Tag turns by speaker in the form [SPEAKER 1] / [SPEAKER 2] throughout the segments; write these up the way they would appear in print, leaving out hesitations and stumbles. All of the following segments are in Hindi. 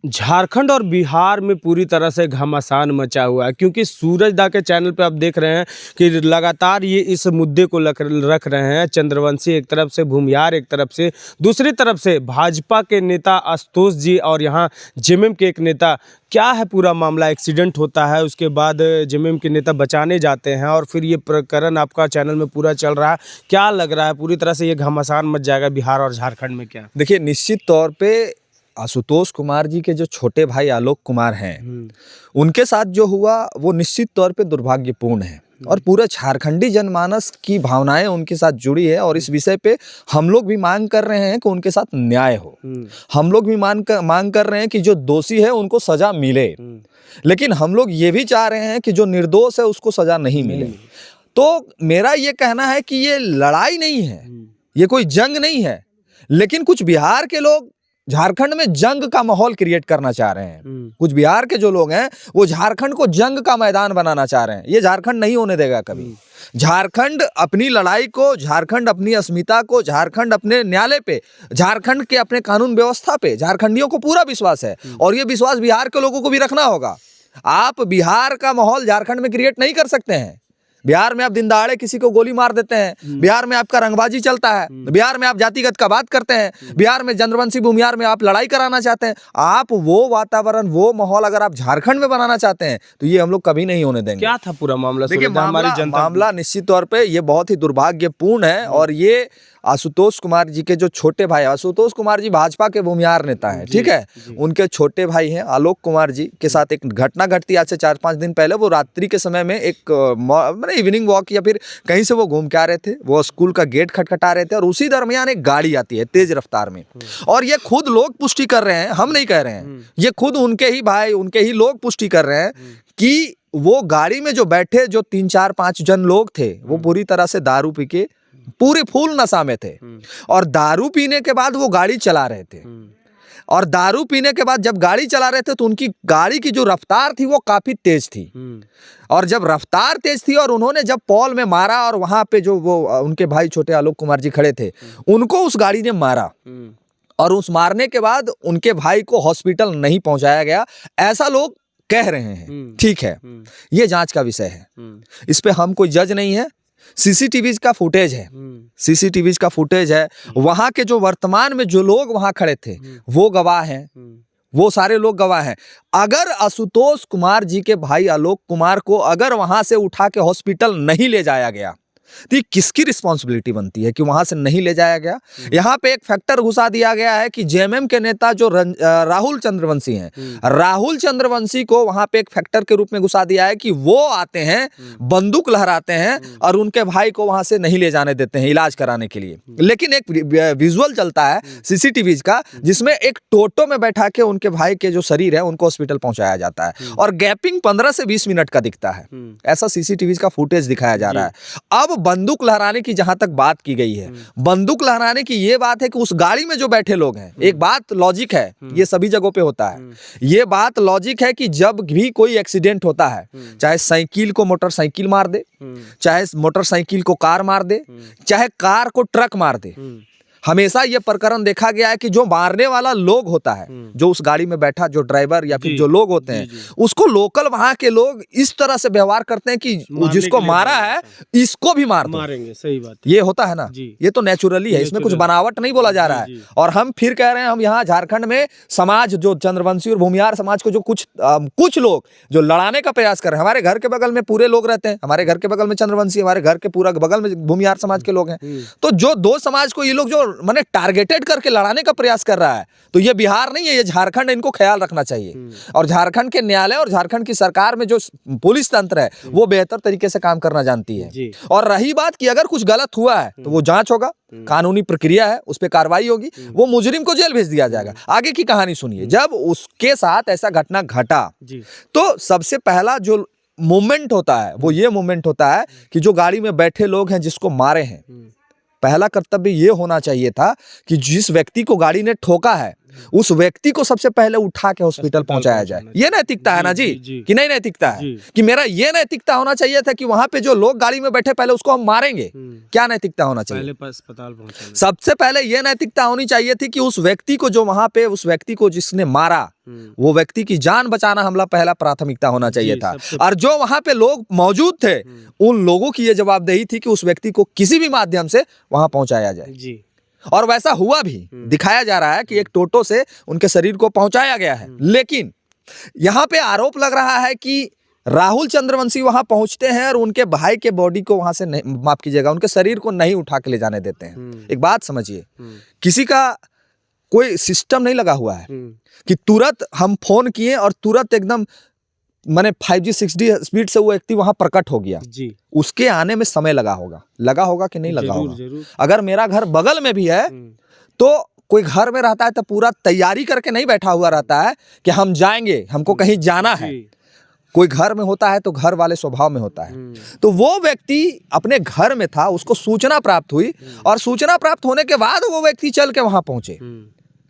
[SPEAKER 1] झारखंड और बिहार में पूरी तरह से घमासान मचा हुआ है, क्योंकि सूरज दा के चैनल पे आप देख रहे हैं कि लगातार ये इस मुद्दे को रख रहे हैं। चंद्रवंशी एक तरफ से, भूमियार एक तरफ से, दूसरी तरफ से भाजपा के नेता आशुतोष जी और यहाँ जेएमएम के एक नेता। क्या है पूरा मामला? एक्सीडेंट होता है, उसके बाद जेएमएम के नेता बचाने जाते हैं और फिर ये प्रकरण आपका चैनल में पूरा चल रहा है। क्या लग रहा है पूरी तरह से ये घमासान मच जाएगा बिहार और झारखंड में क्या?
[SPEAKER 2] देखिए, निश्चित तौर पे आशुतोष कुमार जी के जो छोटे भाई आलोक कुमार हैं, उनके साथ जो हुआ वो निश्चित तौर पे दुर्भाग्यपूर्ण है और पूरे झारखंडी जनमानस की भावनाएं उनके साथ जुड़ी है। और इस विषय पे हम लोग भी मांग कर रहे हैं कि उनके साथ न्याय हो। हम लोग भी मांग कर रहे हैं कि जो दोषी है उनको सजा मिले, लेकिन हम लोग ये भी चाह रहे हैं कि जो निर्दोष है उसको सजा नहीं मिले। तो मेरा ये कहना है कि ये लड़ाई नहीं है, ये कोई जंग नहीं है, लेकिन कुछ बिहार के लोग झारखंड में जंग का माहौल क्रिएट करना चाह रहे हैं। कुछ बिहार के जो लोग हैं वो झारखंड को जंग का मैदान बनाना चाह रहे हैं। ये झारखंड नहीं होने देगा कभी। झारखंड अपनी लड़ाई को, झारखंड अपनी अस्मिता को, झारखंड अपने न्यायालय पे, झारखंड के अपने कानून व्यवस्था पे झारखंडियों को पूरा विश्वास है और ये विश्वास बिहार के लोगों को भी रखना होगा। आप बिहार का माहौल झारखंड में क्रिएट नहीं कर सकते हैं। बिहार में आप दिन दहाड़े किसी को गोली मार देते हैं, बिहार में आपका रंगबाजी चलता है, बिहार में आप जातिगत का बात करते हैं, बिहार में चंद्रवंशी भूमियार में आप लड़ाई कराना चाहते हैं। आप वो वातावरण, वो माहौल अगर आप झारखंड में बनाना चाहते हैं तो ये हम लोग कभी नहीं होने देंगे।
[SPEAKER 1] क्या था पूरा मामला?
[SPEAKER 2] देखिए, मामला निश्चित तौर पे ये बहुत ही दुर्भाग्यपूर्ण है और ये आशुतोष कुमार जी के जो छोटे भाई, आशुतोष कुमार जी भाजपा के भूमियार नेता हैं, ठीक है। उनके छोटे भाई हैं आलोक कुमार जी के साथ एक घटना घटती आज से 4-5 दिन पहले। वो रात्रि के समय में एक इवनिंग वॉक या फिर कहीं से वो घूम के आ रहे थे। वो स्कूल का गेट खटखटा रहे थे और उसी दरमियान एक गाड़ी आती है तेज रफ्तार में। और ये खुद लोग पुष्टि कर रहे हैं, हम नहीं कह रहे हैं, ये खुद उनके ही भाई, उनके ही लोग पुष्टि कर रहे हैं कि वो गाड़ी में जो बैठे जो 3-4-5 जन लोग थे वो पूरी तरह से दारू पी के पूरे फुल नशा में थे और दारू पीने के बाद वो गाड़ी चला रहे थे। और दारू पीने के बाद जब गाड़ी चला रहे थे तो उनकी गाड़ी की जो रफ्तार थी वो काफी तेज थी। और जब रफ्तार तेज थी और उन्होंने जब पॉल में मारा और वहां पे जो वो उनके भाई छोटे आलोक कुमार जी खड़े थे, उनको उस गाड़ी ने मारा और उस मारने के बाद उनके भाई को हॉस्पिटल नहीं पहुंचाया गया, ऐसा लोग कह रहे हैं। ठीक है, ये जांच का विषय है, इस पे हम कोई जज नहीं है। सीसीटीवी का फुटेज है, सीसीटीवी का फुटेज है। वहां के जो वर्तमान में जो लोग वहां खड़े थे वो गवाह हैं, वो सारे लोग गवाह हैं। अगर आशुतोष कुमार जी के भाई आलोक कुमार को अगर वहां से उठा के हॉस्पिटल नहीं ले जाया गया तो ये किसकी रिस्पॉन्सिबिलिटी बनती है कि वहां से नहीं ले जाया गया? यहाँ पे एक फैक्टर घुसा दिया गया है कि जेएमएम के नेता जो राहुल चंद्रवंशी हैं, राहुल चंद्रवंशी को वहां पे एक फैक्टर के रूप में घुसा दिया है कि वो आते हैं, बंदूक लहराते हैं और उनके भाई को वहां से नहीं ले जाने देते हैं इलाज कराने के लिए। लेकिन एक विजुअल चलता है सीसीटीवी का जिसमें एक टोटो में बैठा के उनके भाई के जो शरीर है उनको हॉस्पिटल पहुंचाया जाता है और गैपिंग 15 से 20 मिनट का दिखता है। ऐसा सीसीटीवी का फुटेज दिखाया जा रहा है। अब बंदूक लहराने की जहां तक बात की गई है, बंदूक लहराने की ये बात है कि उस गाड़ी में जो बैठे लोग हैं, एक बात लॉजिक है, ये सभी जगहों पे होता है, ये बात लॉजिक है कि जब भी कोई एक्सीडेंट होता है, चाहे साइकिल को मोटरसाइकिल मार दे, चाहे मोटरसाइकिल को कार मार दे, चाहे कार को ट्रक मार दे, हमेशा ये प्रकरण देखा गया है कि जो मारने वाला लोग होता है, जो उस गाड़ी में बैठा जो ड्राइवर या फिर जो लोग होते हैं, उसको लोकल वहां के लोग इस तरह से व्यवहार करते हैं कि जिसको मारा है इसको भी मार दो, मारेंगे। सही बात, ये होता है ना, ये तो नेचुरली है, इसमें कुछ बनावट नहीं बोला जा रहा है। और हम फिर कह रहे हैं, हम यहाँ झारखंड में समाज जो चंद्रवंशी और भूमियार समाज को जो कुछ लोग जो लड़ाने का प्रयास कर रहे हैं, हमारे घर के बगल में पूरे लोग रहते हैं, हमारे घर के बगल में चंद्रवंशी, हमारे घर के पूरा बगल में भूमियार समाज के लोग हैं, तो जो दो समाज को ये लोग जो माने टारगेटेड करके लड़ाने का प्रयास कर रहा है, तो ये बिहार नहीं है, ये झारखंड है, इनको ख्याल रखना चाहिए। और झारखंड के न्यायालय और झारखंड की सरकार में जो पुलिस तंत्र है वो बेहतर तरीके से काम करना जानती है। और रही बात कि अगर कुछ गलत हुआ है तो वो जांच होगा, कानूनी प्रक्रिया है, उस पर कार्रवाई होगी, वो मुजरिम को जेल भेज दिया जाएगा। आगे की कहानी सुनिए। जब उसके साथ ऐसा घटना घटा तो सबसे पहला जो मूवमेंट होता है वो ये मूवमेंट होता है कि जो गाड़ी में बैठे लोग हैं जिसको मारे हैं, पहला कर्तव्य ये होना चाहिए था कि जिस व्यक्ति को गाड़ी ने ठोका है उस व्यक्ति को सबसे पहले उठा के हॉस्पिटल पहुंचाया जाए। ये नैतिकता है ना जी, कि नहीं नैतिकता है? कि मेरा ये नैतिकता होना चाहिए था कि वहां पे जो लोग गाड़ी में बैठे पहले उसको हम मारेंगे। क्या नैतिकता होना चाहिए?
[SPEAKER 1] पहले अस्पताल पहुंचाना। सबसे
[SPEAKER 2] सबसे पहले ये नैतिकता होनी चाहिए थी कि उस व्यक्ति को जो वहां पे उस व्यक्ति को जिसने मारा वो व्यक्ति की जान बचाना हमारा पहला प्राथमिकता होना चाहिए था। और जो वहां पे लोग मौजूद थे उन लोगों की ये जवाबदेही थी कि उस व्यक्ति को किसी भी माध्यम से वहां पहुंचाया जाए
[SPEAKER 1] जी।
[SPEAKER 2] और वैसा हुआ भी। दिखाया जा रहा है कि एक टोटो से उनके शरीर को पहुंचाया गया है। लेकिन यहाँ पे आरोप लग रहा है कि राहुल चंद्रवंशी वहां पहुंचते हैं और उनके भाई के बॉडी को वहां से नहीं, माफ कीजिएगा, उनके शरीर को नहीं उठा के ले जाने देते हैं। एक बात समझिए, किसी का कोई सिस्टम नहीं लगा हुआ है कि तुरंत हम फोन किए और तुरंत एकदम माने 5G 6D स्पीड से वो व्यक्ति वहां प्रकट हो गया जी। उसके आने में समय लगा होगा कि नहीं लगा होगा? जरूर। अगर मेरा घर बगल में भी है तो कोई घर में रहता है तो पूरा तैयारी करके नहीं बैठा हुआ रहता है कि हम जाएंगे, हमको कहीं जाना है। कोई घर में होता है तो घर वाले स्वभाव में होता है। तो वो व्यक्ति अपने घर में था, उसको सूचना प्राप्त हुई और सूचना प्राप्त होने के बाद वो व्यक्ति चल के वहां पहुंचे।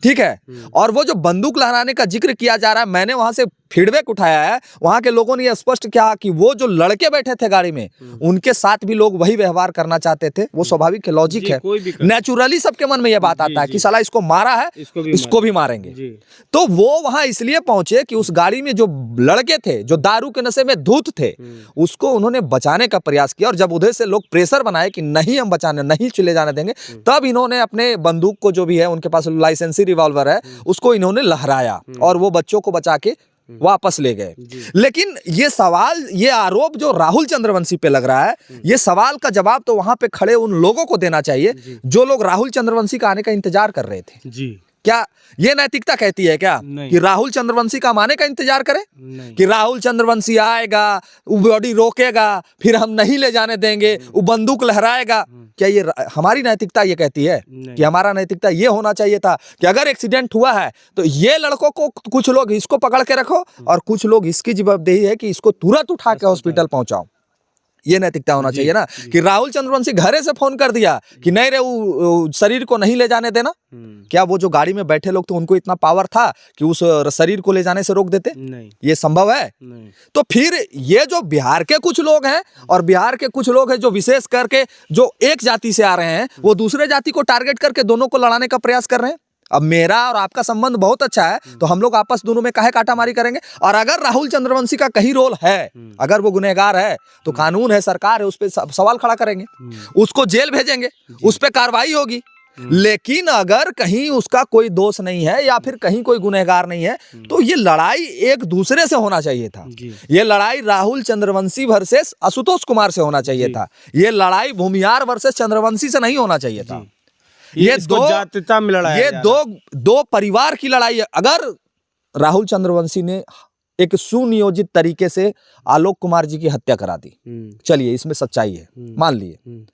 [SPEAKER 2] ठीक है। और वो जो बंदूक लहराने का जिक्र किया जा रहा है, मैंने वहां से फीडबैक उठाया है। वहां के लोगों ने यह स्पष्ट किया कि वो जो लड़के बैठे थे गाड़ी में उनके साथ भी लोग वही व्यवहार करना चाहते थे। वो स्वाभाविक है, लॉजिक है, नेचुरली सबके मन में यह बात आता है कि साला इसको मारा है, इसको भी मारेंगे। तो वो वहां इसलिए पहुंचे कि उस गाड़ी में जो लड़के थे जो दारू के नशे में धूत थे उसको उन्होंने बचाने का प्रयास किया। और जब उधर से लोग प्रेशर बनाए कि नहीं हम बचाने नहीं चले जाने देंगे, तब इन्होंने अपने बंदूक को जो भी है उनके पास लाइसेंसी रिवॉल्वर है उसको इन्होंने लहराया और वो बच्चों को बचा के वापस ले गए। लेकिन ये सवाल, ये आरोप जो राहुल चंद्रवंशी पे लग रहा है, ये सवाल का जवाब तो वहां पे खड़े उन लोगों को देना चाहिए जो लोग राहुल चंद्रवंशी का आने का इंतजार कर रहे थे जी। क्या ये नैतिकता कहती है क्या कि राहुल चंद्रवंशी का आने का इंतजार करें? कि राहुल चंद्रवंशी आएगा, वो बॉडी रोकेगा, फिर हम नहीं ले जाने देंगे, वो बंदूक लहराएगा? क्या ये हमारी नैतिकता ये कहती है? कि हमारा नैतिकता ये होना चाहिए था कि अगर एक्सीडेंट हुआ है तो ये लड़कों को कुछ लोग इसको पकड़ के रखो और कुछ लोग इसकी जवाबदेही है कि इसको तुरंत उठा के हॉस्पिटल पहुंचाओ। ये नैतिकता होना चाहिए ना कि राहुल चंद्रवंशी घरे से फोन कर दिया कि नहीं रे वो शरीर को नहीं ले जाने देना। क्या वो जो गाड़ी में बैठे लोग थे उनको इतना पावर था कि उस शरीर को ले जाने से रोक देते? नहीं। ये संभव है? नहीं। तो फिर ये जो बिहार के कुछ लोग हैं और बिहार के कुछ लोग हैं जो विशेष करके जो एक जाति से आ रहे हैं वो दूसरे जाति को टारगेट करके दोनों को लड़ाने का प्रयास कर रहे हैं। अब मेरा और आपका संबंध बहुत अच्छा है तो हम लोग आपस दोनों में काहे काटामारी करेंगे? और अगर राहुल चंद्रवंशी का कहीं रोल है, अगर वो गुनहगार है तो कानून है, सरकार है, उस पर सवाल खड़ा करेंगे, उसको जेल भेजेंगे, उस पर कार्रवाई होगी। लेकिन अगर कहीं उसका कोई दोष नहीं है या फिर कहीं कोई गुनहगार नहीं है तो ये लड़ाई एक दूसरे से होना चाहिए था। ये लड़ाई राहुल चंद्रवंशी वर्सेस आशुतोष कुमार से होना चाहिए था। ये लड़ाई भूमियार वर्सेस चंद्रवंशी से नहीं होना चाहिए था। ये दो जातीयता में लड़ाई, ये दो परिवार की लड़ाई है। अगर राहुल चंद्रवंशी ने एक सुनियोजित तरीके से आलोक कुमार जी की हत्या करा दी, चलिए इसमें सच्चाई है, मान लिए,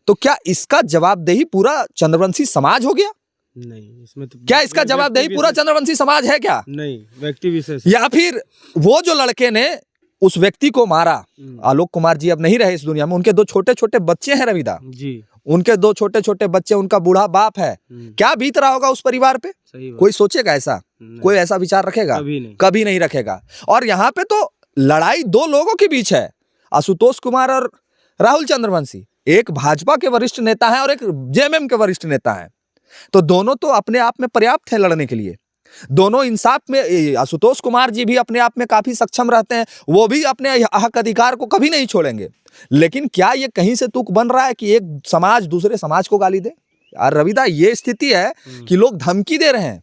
[SPEAKER 2] तो क्या इसका जवाबदेही पूरा चंद्रवंशी समाज हो गया? नहीं। इसमें तो क्या इसका जवाबदेही पूरा चंद्रवंशी समाज है क्या? नहीं, व्यक्ति विशेष। या फिर वो जो लड़के ने उस व्यक्ति को मारा, आलोक कुमार जी अब नहीं रहे इस दुनिया में, उनके दो छोटे छोटे बच्चे हैं रविदा जी, उनके दो छोटे छोटे बच्चे, उनका बूढ़ा बाप है, क्या बीत रहा होगा उस परिवार पे? कोई सोचेगा ऐसा? कोई ऐसा विचार रखेगा? कभी नहीं रखेगा। और यहाँ पे तो लड़ाई दो लोगों के बीच है, आशुतोष कुमार और राहुल चंद्रवंशी। एक भाजपा के वरिष्ठ नेता है और एक जेएमएम के वरिष्ठ नेता है, तो दोनों तो अपने आप में पर्याप्त है लड़ने के लिए। दोनों इंसाफ में, आशुतोष कुमार जी भी अपने आप में काफी सक्षम रहते हैं, वो भी अपने हक अधिकार को कभी नहीं छोड़ेंगे। लेकिन क्या ये कहीं से तुक बन रहा है कि एक समाज दूसरे समाज को गाली दे? यार रविदा, ये स्थिति है कि लोग धमकी दे रहे हैं,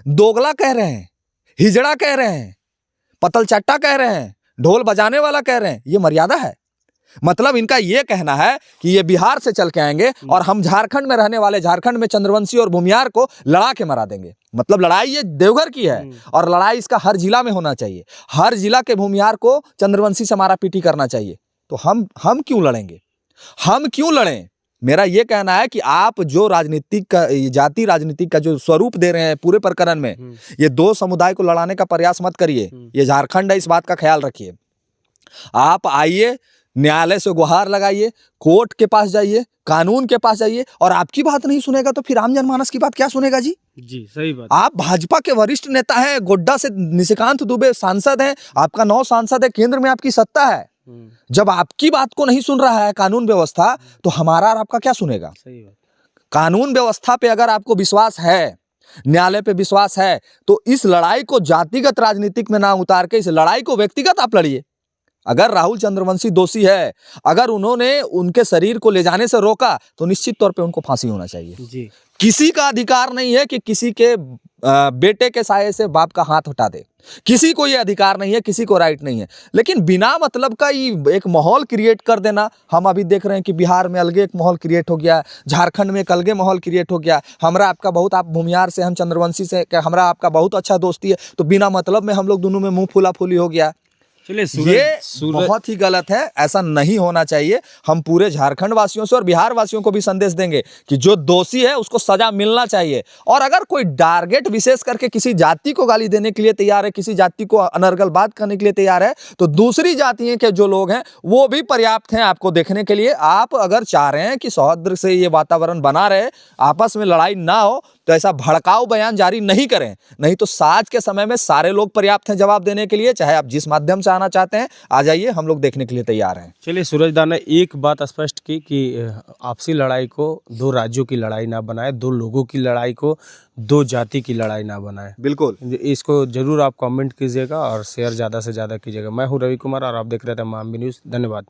[SPEAKER 2] दोगला कह रहे हैं, हिजड़ा कह रहे हैं, पतल चट्टा कह रहे हैं, ढोल बजाने वाला कह रहे हैं। ये मर्यादा है? मतलब इनका ये कहना है कि ये बिहार से चल के आएंगे और हम झारखंड में रहने वाले, झारखंड में चंद्रवंशी और भूमियार को लड़ा के मरा देंगे। मतलब लड़ाई ये देवघर की है और लड़ाई इसका हर जिला में होना चाहिए। हर जिला के भूमियार को चंद्रवंशी से मारा पीटी करना चाहिए। तो हम क्यों लड़ेंगे? हम क्यों लड़ें? मेरा ये कहना है कि आप जो राजनीतिक का, जाति राजनीतिक का जो स्वरूप दे रहे हैं पूरे प्रकरण में, ये दो समुदाय को लड़ाने का प्रयास मत करिए। ये झारखंड है, इस बात का ख्याल रखिए। आप आइए, न्यायालय से गुहार लगाइए, कोर्ट के पास जाइए, कानून के पास जाइए, और आपकी बात नहीं सुनेगा तो फिर आम जनमानस की बात क्या सुनेगा जी?
[SPEAKER 1] जी सही बात।
[SPEAKER 2] आप भाजपा के वरिष्ठ नेता हैं, गोड्डा से निशिकांत दुबे सांसद हैं, आपका 9 सांसद है, केंद्र में आपकी सत्ता है। जब आपकी बात को नहीं सुन रहा है कानून व्यवस्था, तो हमारा और आपका क्या सुनेगा?
[SPEAKER 1] सही बात।
[SPEAKER 2] कानून व्यवस्था पे अगर आपको विश्वास है, न्यायालय पे विश्वास है, तो इस लड़ाई को जातिगत राजनीतिक में ना उतार के इस लड़ाई को व्यक्तिगत आप लड़िए। अगर राहुल चंद्रवंशी दोषी है, अगर उन्होंने उनके शरीर को ले जाने से रोका, तो निश्चित तौर पे उनको फांसी होना चाहिए।
[SPEAKER 1] जी।
[SPEAKER 2] किसी का अधिकार नहीं है कि किसी के बेटे के साये से बाप का हाथ हटा दे। किसी को ये अधिकार नहीं है, किसी को राइट नहीं है। लेकिन बिना मतलब का ये एक माहौल क्रिएट कर देना, हम अभी देख रहे हैं कि बिहार में अलगे एक माहौल क्रिएट हो गया, झारखंड में एक अलगे माहौल क्रिएट हो गया। हमरा आपका बहुत, आप भूमियार से, हम चंद्रवंशी से, हमरा आपका बहुत अच्छा दोस्ती है, तो बिना मतलब में हम लोग दोनों में मुंह फूला फूली हो गया।
[SPEAKER 1] चलिए
[SPEAKER 2] ये बहुत ही गलत है, ऐसा नहीं होना चाहिए। हम पूरे झारखंड वासियों से और बिहार वासियों को भी संदेश देंगे कि जो दोषी है उसको सजा मिलना चाहिए। और अगर कोई टारगेट विशेष करके किसी जाति को गाली देने के लिए तैयार है, किसी जाति को अनर्गल बात करने के लिए तैयार है, तो दूसरी जातियों के जो लोग हैं वो भी पर्याप्त हैं आपको देखने के लिए। आप अगर चाह रहे हैं कि सौहार्द से ये वातावरण बना रहे, आपस में लड़ाई ना हो, तो ऐसा भड़काऊ बयान जारी नहीं करें। नहीं तो आज के समय में सारे लोग पर्याप्त हैं जवाब देने के लिए। चाहे आप जिस माध्यम से आना चाहते हैं आ जाइए, हम लोग देखने के लिए तैयार हैं।
[SPEAKER 1] चलिए, सूरज दा ने एक बात स्पष्ट की कि आपसी लड़ाई को दो राज्यों की लड़ाई ना बनाए, दो लोगों की लड़ाई को दो जाति की लड़ाई ना बनाए।
[SPEAKER 2] बिल्कुल,
[SPEAKER 1] इसको जरूर आप कमेंट कीजिएगा और शेयर ज़्यादा से ज़्यादा कीजिएगा। मैं हूँ रवि कुमार और आप देख रहे थे मामबी न्यूज़। धन्यवाद।